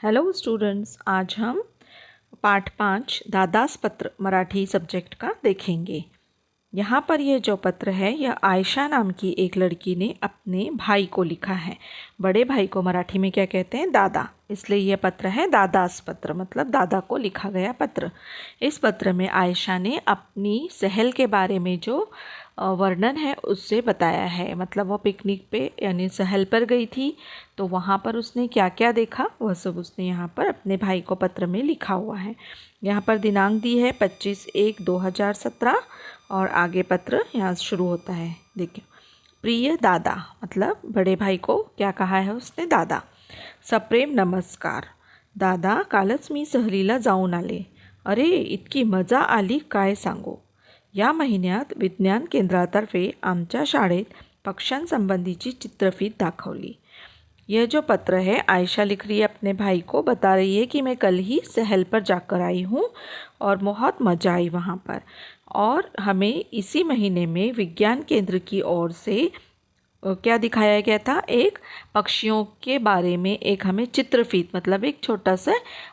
Hello students, आज हम पाठ 5 दादास पत्र मराठी सब्जेक्ट का देखेंगे। यहाँ पर यह जो पत्र है यह आयशा नाम की एक लड़की ने अपने भाई को लिखा है। बड़े भाई को मराठी में क्या कहते हैं? दादा। इसलिए यह पत्र है दादास पत्र, मतलब दादा को लिखा गया पत्र। इस पत्र में आयशा ने अपनी सहल के बारे में जो वर्णन है उससे बताया है। मतलब वो पिकनिक पे यानी सहल पर गई थी, तो वहाँ पर उसने क्या क्या देखा वह सब उसने यहाँ पर अपने भाई को पत्र में लिखा हुआ है। यहाँ पर दिनांक दी है 25/1/2017 और आगे पत्र यहाँ शुरू होता है। देखिए, प्रिय दादा, मतलब बड़े भाई को क्या कहा है उसने? दादा। सप्रेम नमस्कार दादा, कालच मी सहलीला जाऊन आले. अरे इतकी मजा आली काय सांगू. या महिन्यात विज्ञान केंद्रातर्फे आमच्या शाळेत पक्ष्यांसंबंधीची चित्रफित दाखवली. यह जो पत्र है आयशा लिख रही है अपने भाई को, बता रही है कि मैं कल ही सहल पर जाकर आई हूँ और बहुत मज़ा आई वहाँ पर। और हमें इसी महीने में विज्ञान केंद्र की ओर से क्या दिखाया गया था? एक पक्षियों के बारे में एक हमें चित्रफित, मतलब एक छोटा सा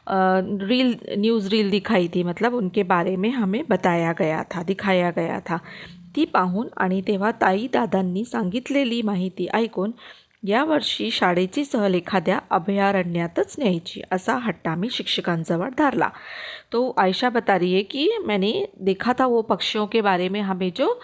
न्यूज़ रील दिखाई थी। मतलब उनके बारे में हमें बताया गया था, दिखाया गया था। ती पाहून आणि तेव्हा ताई दादांनी सांगितलेली माहिती ऐकून यावर्षी शाळेची सहल एखाद्या अभयारण्यातच न्यायची असा हट्ट आम्ही शिक्षकांजवळ धरला। तो आयशा बता रही है कि मैंने देखा था वो पक्षियों के बारे में हमें जो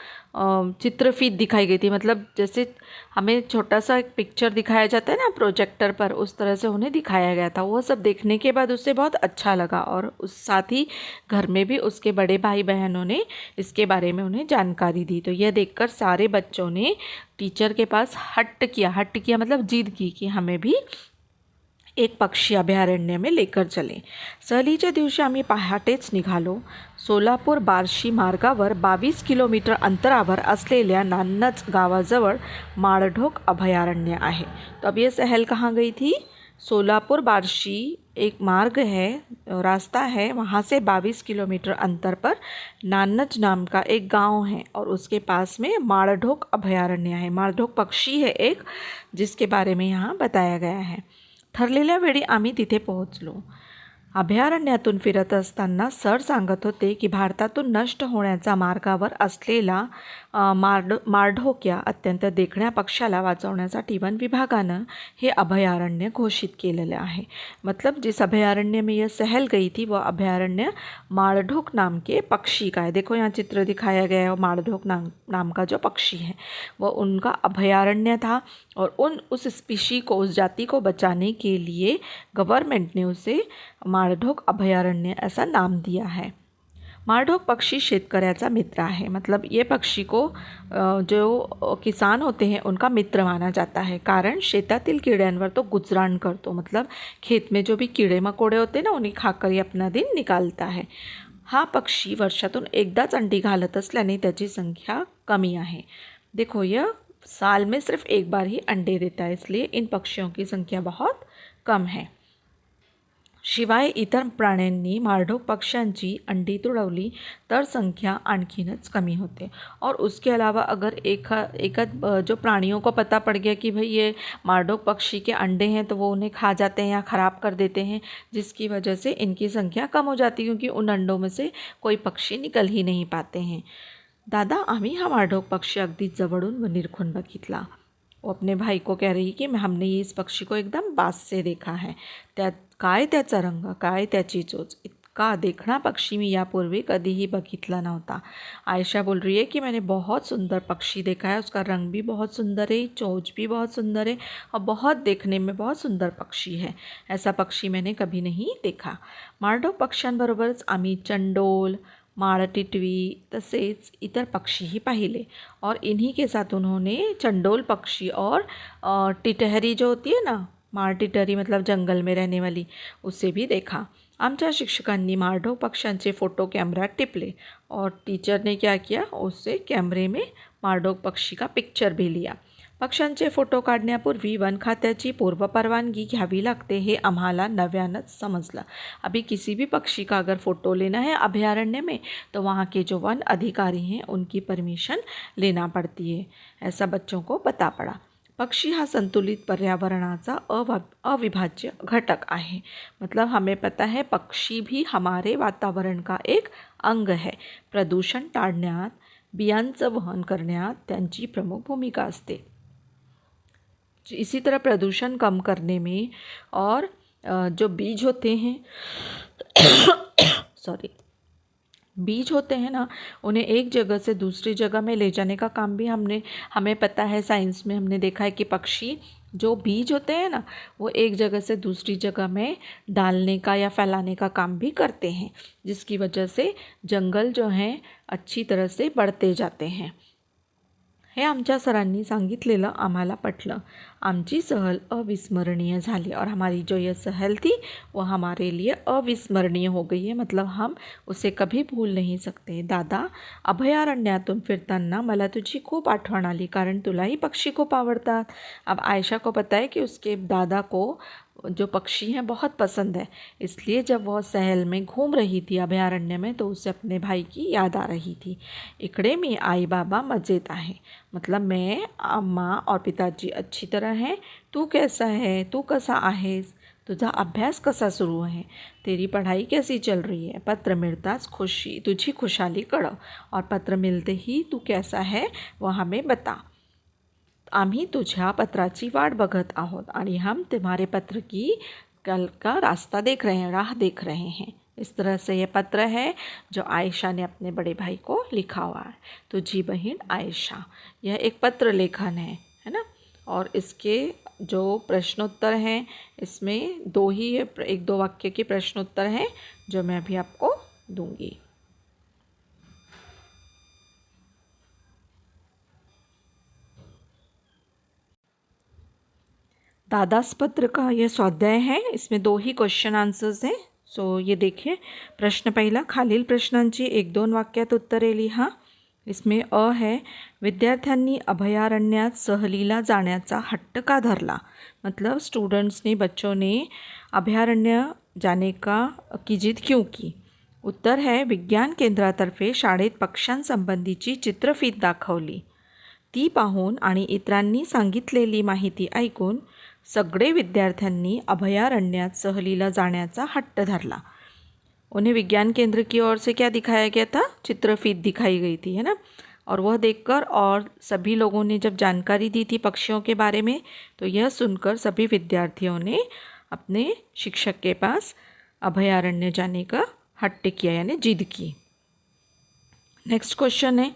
चित्रफित दिखाई गई थी। मतलब जैसे हमें छोटा सा एक पिक्चर दिखाया जाता है ना प्रोजेक्टर पर, उस तरह से उन्हें दिखाया गया था। वो सब देखने के बाद उससे बहुत अच्छा लगा और उस साथ ही घर में भी उसके बड़े भाई बहनों ने इसके बारे में उन्हें जानकारी दी। तो यह देखकर सारे बच्चों ने टीचर के पास हट्ट किया मतलब जिद की कि हमें भी एक पक्षी अभयारण्य में लेकर चले। सहलीच्या दिवशी आम्ही पहाटेच निघालो. सोलापूर बार्शी मार्गावर 22 किलोमीटर अंतरावर असलेल्या नान्नज गावाजवळ माळढोक अभयारण्य आहे। तो अब ये सहल कहाँ गई थी? सोलापुर बार्शी एक मार्ग है, रास्ता है, वहाँ से 22 किलोमीटर अंतर पर नान्नज नाम का एक गांव है और उसके पास में माळढोक अभयारण्य है। माळढोक पक्षी है एक, जिसके बारे में यहाँ बताया गया है। ठरलेल्या वेळी आम्ही तिथे पोहोचलो. अभयारण्यातून फिरत असताना सर सांगत होते की भारतातून नष्ट होण्याचा मार्गावर असलेला माळढोक या अत्यंत देखण्या पक्षाला वाचवण्यासाठी वन विभागानं हे अभयारण्य घोषित केलेलं आहे। मतलब जिस अभयारण्य में यह सहल गई थी वह अभयारण्य माळढोक नाम के पक्षी का है। देखो यहाँ चित्र दिखाया गया है, माळढोक नाम का जो पक्षी है वह उनका अभयारण्य था और उस स्पीशी को, उस जाति को बचाने के लिए गवर्नमेंट ने उसे माळढोक अभयारण्य ऐसा नाम दिया है। माळढोक पक्षी शेतकऱ्याचा मित्र है। मतलब ये पक्षी को जो किसान होते हैं उनका मित्र माना जाता है, कारण शेतातील किड्यांवर तो गुजराण करतो। मतलब खेत में जो भी कीड़े मकोड़े होते हैं ना, उन्हें खाकर ये अपना दिन निकालता है। हा पक्षी वर्षातून एकदाच अंडी घालत असल्याने त्याची संख्या कमी आहे। देखो, यह साल में सिर्फ एक बार ही अंडे देता है, इसलिए इन पक्षियों की संख्या बहुत कम है। शिवाय इतर प्राण्यांनी माळढोक पक्ष्यांची अंडी तुडवली तर संख्या आणखीनच कमी होते। और उसके अलावा अगर एक जो प्राणियों को पता पड़ गया कि भाई ये माळढोक पक्षी के अंडे हैं तो वो उन्हें खा जाते हैं या ख़राब कर देते हैं, जिसकी वजह से इनकी संख्या कम हो जाती है, क्योंकि उन अंडों में से कोई पक्षी निकल ही नहीं पाते हैं। दादा, आम्ही हा माळढोक पक्षी अगदी जवळून व निरखून बघितला। वो अपने भाई को कह रही कि हमने ये इस पक्षी को एकदम पास से देखा है। काय त्याचा रंग, काय त्याची चोच, इतका देखना पक्षी मी यापूर्वी कधीही बघितला नव्हता। आयशा बोल रही है कि मैंने बहुत सुंदर पक्षी देखा है, उसका रंग भी बहुत सुंदर है, चोच भी बहुत सुंदर है और बहुत देखने में बहुत सुंदर पक्षी है। ऐसा पक्षी मैंने कभी नहीं देखा। माळढोक पक्ष्यांबरोबरच आम्ही चंडोल, माळटिटवी तसेच इतर पक्षीही पाहिले और इन्हीं के साथ उन्होंने चंडोल पक्षी और टिटहरी जो होती है ना, माळटिटरी मतलब जंगल में रहने वाली, उसे भी देखा। आमच्या शिक्षकांनी माळढोक पक्ष्यांचे फ़ोटो कैमरात टिपले और टीचर ने क्या किया, उससे कैमरे में माळढोक पक्षी का पिक्चर भी लिया। पक्ष्यांचे फोटो काढण्यापूर्वी वन खात्याची पूर्वपरवानगी घ्यावी लागते, हे आम्हाला नव्यानंच समजलं। अभी किसी भी पक्षी का अगर फ़ोटो लेना है अभयारण्य में तो वहाँ के जो वन अधिकारी हैं उनकी परमिशन लेना पड़ती है, ऐसा बच्चों को पता पड़ा। पक्षी हा संतुलित पर्यावरणाचा अविभाज्य घटक आहे. मतलब हमें पता है पक्षी भी हमारे वातावरण का एक अंग है. प्रदूषण टाळण्यात, बियांचं वहन करण्यात त्यांची प्रमुख भूमिका असते. इसी तरह प्रदूषण कम करने में और जो बीज होते हैं बीज होते हैं ना, उन्हें एक जगह से दूसरी जगह में ले जाने का काम भी हमें पता है. साइंस में हमने देखा है कि पक्षी जो बीज होते हैं ना, वो एक जगह से दूसरी जगह में डालने का या फैलाने का काम भी करते हैं, जिसकी वजह से जंगल जो हैं अच्छी तरह से बढ़ते जाते हैं. हे आमच्या सरांनी सांगितलेलं आम्हाला पटलं. आमची सहल अविस्मरणीय झाली और हमारी जो ये सहल थी वो हमारे लिए अविस्मरणीय हो गई है. मतलब हम उसे कभी भूल नहीं सकते. दादा, अभयारण्यातून फिरताना मला तुझी खूप आठवण आली, कारण तुलाही पक्षी खूप आवडतात. अब आयशा को पता है कि उसके दादा को जो पक्षी हैं बहुत पसंद है, इसलिए जब वह सहल में घूम रही थी अभयारण्य में तो उसे अपने भाई की याद आ रही थी. इकडे मी आई बाबा मजेत आहे. मतलब मैं, अम्मा और पिताजी अच्छी तरह हैं. तू कैसा है? तू कसा आहेस? तुझा अभ्यास कसा सुरू आहे? तेरी पढ़ाई कैसी चल रही है? पत्र मिळताच तुझी खुशाली कळव और पत्र मिलते ही तू कैसा है वह हमें बता. आम्ही तुझ्या पत्राची वाट बघत आहोत आणि हम तुम्हारे पत्र की कल का रास्ता देख रहे हैं, राह देख रहे हैं. इस तरह से ये पत्र है जो आयशा ने अपने बड़े भाई को लिखा हुआ है. तुझी बहन आयशा, यह एक पत्र लेखन है ना. और इसके जो प्रश्नोत्तर हैं इसमें एक दो वाक्य के प्रश्नोत्तर हैं जो मैं अभी आपको दूंगी. दादास पत्र का यह स्वाध्याय है. इसमें 2 ही क्वेश्चन आन्सर्स हैं. सो ये देखिए, प्रश्न पहिला, खालील प्रश्नांची 1-2 वाक्यात उत्तरे लिहा. इसमें अ है, विद्यार्थ्यांनी अभयारण्यात सहलीला जाण्याचा हट्ट का धरला. मतलब स्टूडेंट्स ने, बच्चों ने अभयारण्य जाने की जिद क्यों की. उत्तर है, विज्ञान केंद्रातर्फे शाळेत पक्ष्यांसंबंधीची चित्रफीत दाखवली. ती पाहून आणि इतरांनी सांगितलेली माहिती ऐकून सगळे विद्यार्थ्यांनी अभयारण्यात सहलीला जाण्याचा हट्ट धरला. उन्हें विज्ञान केंद्र की ओर से क्या दिखाया गया था? चित्रफीत दिखाई गई थी, है ना. और वह देखकर और सभी लोगों ने जब जानकारी दी थी पक्षियों के बारे में, तो यह सुनकर सभी विद्यार्थियों ने अपने शिक्षक के पास अभयारण्य जाने का हट्ट किया, यानी जिद की. नेक्स्ट क्वेश्चन है,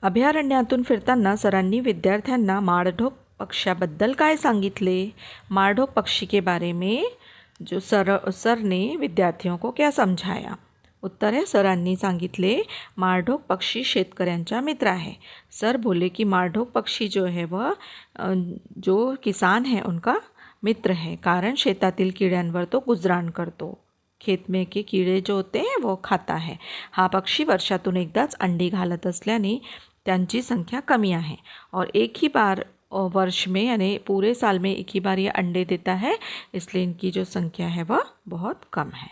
अभयारण्यातून फिरताना सरांनी विद्यार्थ्यांना माळढोक पक्ष्याबद्दल काय सांगितले. माळढोक पक्षी के बारे में जो सर ने विद्यार्थियों को क्या समझाया. उत्तर है, सरांनी सांगितले माळढोक पक्षी शेतकऱ्यांचा मित्र आहे. सर बोले कि माळढोक पक्षी जो है वह जो किसान है उनका मित्र है, कारण शेतातील किड्यांवर तो गुजराण करतो. खेत में के कीड़े जो होते हैं वो खाता है. हा पक्षी वर्षातून एकदाच अंडी घालत असल्याने त्यांची संख्या कमी आहे और एक ही बार वर्ष में, यानी पूरे साल में एक ही बार ये अंडे देता है, इसलिए इनकी जो संख्या है वह बहुत कम है.